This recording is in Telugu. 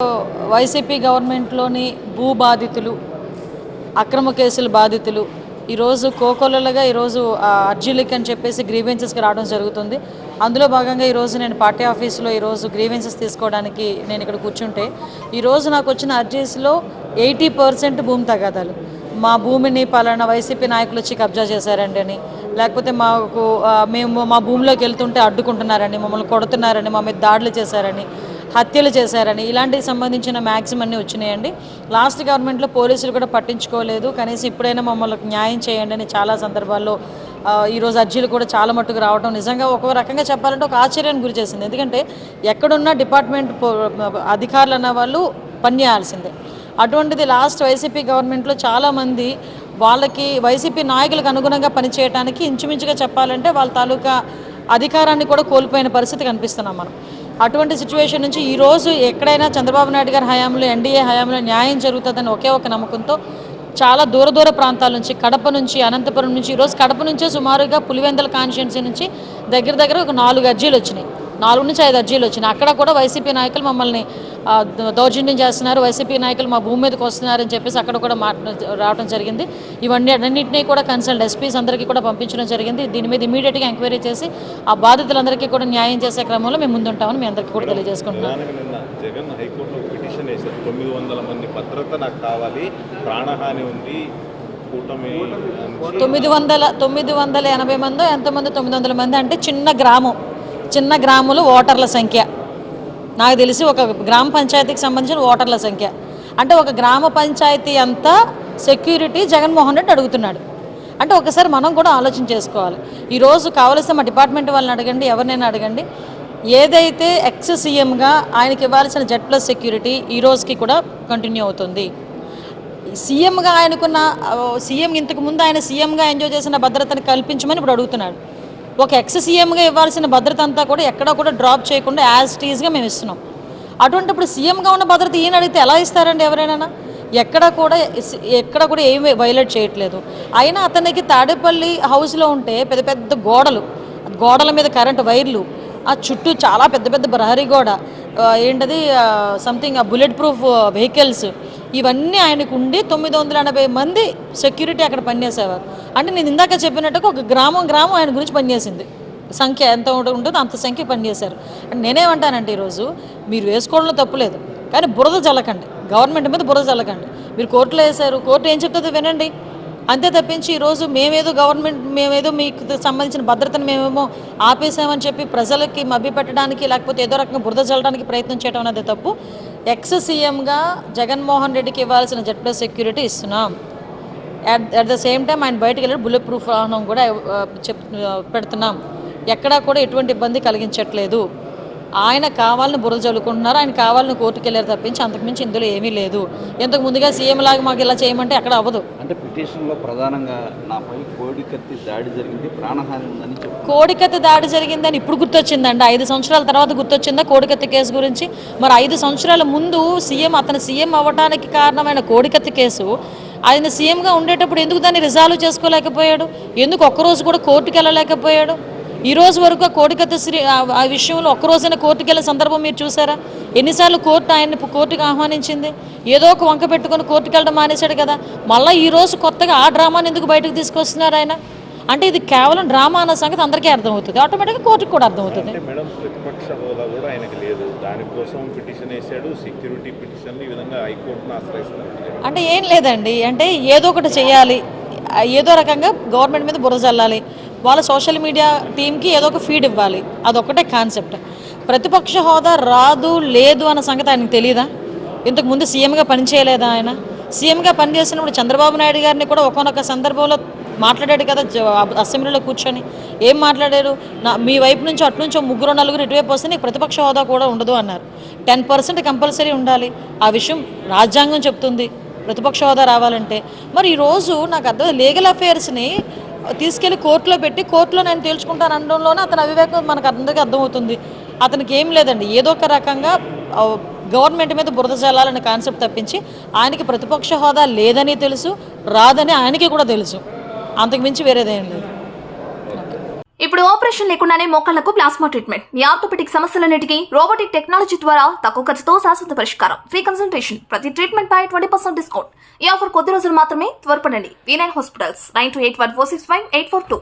వైసీపీ గవర్నమెంట్లోని భూ బాధితులు, అక్రమ కేసుల బాధితులు ఈరోజు కోకొల్లలుగా ఈరోజు అర్జీలకి అని చెప్పేసి గ్రీవెన్సెస్కి రావడం జరుగుతుంది. అందులో భాగంగా ఈరోజు నేను పార్టీ ఆఫీస్లో ఈరోజు గ్రీవెన్సెస్ తీసుకోవడానికి నేను ఇక్కడ కూర్చుంటే ఈరోజు నాకు వచ్చిన అర్జీస్లో 80% భూమి తగాదాలు. మా భూమిని పలానా వైసీపీ నాయకులు వచ్చి కబ్జా చేశారండి అని, లేకపోతే మేము మా భూమిలోకి వెళ్తుంటే అడ్డుకుంటున్నారని, మమ్మల్ని కొడుతున్నారని, మా మీద దాడులు చేశారని, హత్యలు చేశారని, ఇలాంటికి సంబంధించిన మ్యాక్సిమం అన్నీ వచ్చినాయండి. లాస్ట్ గవర్నమెంట్లో పోలీసులు కూడా పట్టించుకోలేదు. కనీసం ఇప్పుడైనా మమ్మల్ని న్యాయం చేయండి అని చాలా సందర్భాల్లో ఈరోజు అర్జీలు కూడా చాలా మట్టుకు రావడం నిజంగా ఒక రకంగా చెప్పాలంటే ఒక ఆశ్చర్యానికి గురి చేసింది. ఎందుకంటే ఎక్కడున్న డిపార్ట్మెంట్ అధికారులు అన్న వాళ్ళు పనిచేయాల్సిందే. అటువంటిది లాస్ట్ వైసీపీ గవర్నమెంట్లో చాలామంది వాళ్ళకి వైసీపీ నాయకులకు అనుగుణంగా పనిచేయడానికి ఇంచుమించుగా చెప్పాలంటే వాళ్ళ తాలూకా అధికారాన్ని కూడా కోల్పోయిన పరిస్థితి కనిపిస్తున్నాం మనం. అటువంటి సిచ్యువేషన్ నుంచి ఈరోజు ఎక్కడైనా చంద్రబాబు నాయుడు గారి హయాంలో, ఎన్డీఏ హయాంలో న్యాయం జరుగుతుందని ఒకే ఒక నమ్మకంతో చాలా దూర ప్రాంతాల నుంచి, కడప నుంచి, అనంతపురం నుంచి, ఈరోజు కడప నుంచే సుమారుగా పులివెందుల కాన్స్టిట్యున్సీ నుంచి దగ్గర ఒక 4 అర్జీలు వచ్చినాయి, 4 నుంచి 5 అర్జీలు వచ్చినాయి. అక్కడ కూడా వైసీపీ నాయకులు మమ్మల్ని దౌర్జన్యం చేస్తున్నారు, వైసీపీ నాయకులు మా భూమి మీదకి వస్తున్నారని చెప్పేసి అక్కడ కూడా రావడం జరిగింది. ఇవన్నీ అన్నింటినీ కూడా కన్సల్ట్ ఎస్పీస్ అందరికీ కూడా పంపించడం జరిగింది. దీని మీద ఇమీడియట్గా ఎంక్వైరీ చేసి ఆ బాధితులందరికీ కూడా న్యాయం చేసే క్రమంలో మేము ముందుంటామని మీ అందరికీ కూడా తెలియజేసుకుంటున్నాం. జగన్ హైకోర్టులో పిటిషన్ వేశారు, 900 మంది భద్రత నాకు కావాలి, ప్రాణహాని ఉంది, 980 మందో ఎంతమంది, 900 మంది అంటే చిన్న గ్రామంలో ఓటర్ల సంఖ్య నాకు తెలిసి ఒక గ్రామ పంచాయతీకి సంబంధించిన ఓటర్ల సంఖ్య అంటే ఒక గ్రామ పంచాయతీ అంతా సెక్యూరిటీ జగన్మోహన్ రెడ్డి అడుగుతున్నాడు అంటే ఒకసారి మనం కూడా ఆలోచన చేసుకోవాలి. ఈరోజు కావలసిన మా డిపార్ట్మెంట్ వాళ్ళని అడగండి, ఎవరినైనా అడగండి, ఏదైతే ఎక్స్ సీఎంగా ఆయనకి ఇవ్వాల్సిన Z+ సెక్యూరిటీ ఈ రోజుకి కూడా కంటిన్యూ అవుతుంది. సీఎంగా ఆయనకున్న సీఎం ఇంతకుముందు ఆయన సీఎంగా ఎంజాయ్ చేసిన భద్రతను కల్పించమని ఇప్పుడు అడుగుతున్నాడు. ఒక ఎక్స్ సీఎంగా ఇవ్వాల్సిన భద్రత అంతా కూడా ఎక్కడా కూడా డ్రాప్ చేయకుండా యాజ్ టీజ్గా మేము ఇస్తున్నాం. అటువంటిప్పుడు సీఎంగా ఉన్న భద్రత ఈయన అడిగితే ఎలా ఇస్తారండి ఎవరైనా? ఎక్కడ కూడా ఏమి వైలేట్ చేయట్లేదు. అయినా అతనికి తాడేపల్లి హౌస్లో ఉంటే పెద్ద గోడల మీద కరెంటు వైర్లు, ఆ చుట్టూ చాలా పెద్ద ప్రహరీ గోడ, ఏంటది సంథింగ్ బుల్లెట్ ప్రూఫ్ వెహికల్స్, ఇవన్నీ ఆయనకు ఉండి 980 మంది సెక్యూరిటీ అక్కడ పనిచేసేవారు. అంటే నేను ఇందాక చెప్పినట్టుగా ఒక గ్రామం ఆయన గురించి పనిచేసింది. సంఖ్య ఎంత ఉంటుందో అంత సంఖ్య పనిచేశారు. అంటే నేనేమంటానంటే ఈరోజు మీరు వేసుకోవడంలో తప్పులేదు, కానీ బురద చల్లకండి, గవర్నమెంట్ మీద బురద చల్లకండి. మీరు కోర్టులో వేశారు, కోర్టు ఏం చెప్తుందో వినండి, అంతే తప్పించి ఈరోజు మేమేదో మీకు సంబంధించిన భద్రతను మేమేమో ఆపేసామని చెప్పి ప్రజలకి మభ్యపెట్టడానికి లేకపోతే ఏదో రకంగా బురద చల్లడానికి ప్రయత్నం చేయడం అనేది తప్పు. ఎక్స్ సీఎంగా జగన్మోహన్ రెడ్డికి ఇవ్వాల్సిన Z+ సెక్యూరిటీ ఇస్తున్నాం. అట్ ద సేమ్ టైం ఆయన బయటకు వెళ్ళి బుల్లెట్ ప్రూఫ్ వాహనం కూడా పెడుతున్నాం. ఎక్కడా కూడా ఎటువంటి ఇబ్బంది కలిగించట్లేదు. ఆయన కావాలని బురద చల్లుకుంటున్నారు, ఆయన కావాలని కోర్టుకు వెళ్ళారు తప్పించి అంతకుమించి ఇందులో ఏమీ లేదు. ఇంతకు ముందుగా సీఎం లాగా మాకు ఇలా చేయమంటే అక్కడ అవ్వదు. అంటే పిటిషన్లో ప్రధానంగా నాపై కోడికత్తి దాడి జరిగింది, ప్రాణహాని ఉందని చెప్పారు. కోడికత్తి దాడి జరిగిందని ఇప్పుడు గుర్తొచ్చిందండి? 5 సంవత్సరాల తర్వాత గుర్తొచ్చిందా కోడికత్తి కేసు గురించి? మరి 5 సంవత్సరాల ముందు అతను సీఎం అవ్వడానికి కారణమైన కోడికత్తి కేసు ఆయన సీఎంగా ఉండేటప్పుడు ఎందుకు దాన్ని రిజాల్వ్ చేసుకోలేకపోయాడు? ఎందుకు ఒక్కరోజు కూడా కోర్టుకు వెళ్ళలేకపోయాడు? ఈ రోజు వరకు కోడికత్తి ఆ విషయంలో ఒక్కరోజైనా కోర్టుకు వెళ్ళే సందర్భం మీరు చూసారా? ఎన్నిసార్లు కోర్టు ఆయన్ని కోర్టుకు ఆహ్వానించింది? ఏదో ఒక వంక పెట్టుకొని కోర్టుకు వెళ్ళడం మానేశాడు కదా. మళ్ళీ ఈరోజు కొత్తగా ఆ డ్రామాని ఎందుకు బయటకు తీసుకొస్తున్నారు ఆయన? అంటే ఇది కేవలం డ్రామా అన్న సంగతి అందరికీ అర్థమవుతుంది, ఆటోమేటిక్గా కోర్టుకు కూడా అర్థమవుతుంది. ప్రతిపక్ష హోదా కూడా ఆయనకు లేదు, దానికోసం పిటిషన్ వేశాడు, సెక్యూరిటీ పిటిషన్ ఈ విధంగా హైకోర్టును ఆశ్రయిస్తున్నారు. అంటే ఏం లేదండి, అంటే ఏదో ఒకటి చేయాలి, ఏదో రకంగా గవర్నమెంట్ మీద బురద చల్లాలి, వాళ్ళ సోషల్ మీడియా టీంకి ఏదో ఒక ఫీడ్ ఇవ్వాలి, అదొక్కటే కాన్సెప్ట్. ప్రతిపక్ష హోదా లేదు అన్న సంగతి ఆయనకు తెలియదా? ఇంతకుముందు సీఎంగా పనిచేయలేదా? ఆయన సీఎంగా పనిచేసినప్పుడు చంద్రబాబు నాయుడు గారిని కూడా ఒక్కొక్క సందర్భంలో మాట్లాడాడు కదా అసెంబ్లీలో కూర్చొని. ఏం మాట్లాడారు? మీ వైపు నుంచి అట్నుంచో 3-4 ఇటువైపు వస్తే నీకు ప్రతిపక్ష హోదా కూడా ఉండదు అన్నారు. 10% కంపల్సరీ ఉండాలి, ఆ విషయం రాజ్యాంగం చెప్తుంది ప్రతిపక్ష హోదా రావాలంటే. మరి ఈరోజు నాకు అర్థం లీగల్ అఫేర్స్ని తీసుకెళ్లి కోర్టులో పెట్టి కోర్టులో నేను తేల్చుకుంటాను అనడంలోనే అతని అవివేకం మనకు అందరికీ అర్థమవుతుంది. అతనికి ఏం లేదండి, ఏదో ఒక రకంగా గవర్నమెంట్ మీద బురద చల్లాలనే కాన్సెప్ట్ తప్పించి ఆయనకి ప్రతిపక్ష హోదా లేదని తెలుసు, రాదని ఆయనకి కూడా తెలుసు, అంతకుమించి వేరేదేం లేదు. ఇప్పుడు ఆపరేషన్ లేకుండానే మోకాళ్లకు ప్లాస్మా ట్రీట్మెంట్. మీ ఆర్థోపెటిక్ సమస్యలన్నిటికీ రోబోటిక్ టెక్నాలజీ ద్వారా తక్కువ ఖర్చుతో శాశ్వత పరిష్కారం. Free consultation. ప్రతి ట్రీట్మెంట్ పై 20% డిస్కౌంట్. ఈ ఆఫర్ కొద్ది రోజులు మాత్రమే. త్వరపడండి. V9 hospitals 9281465842.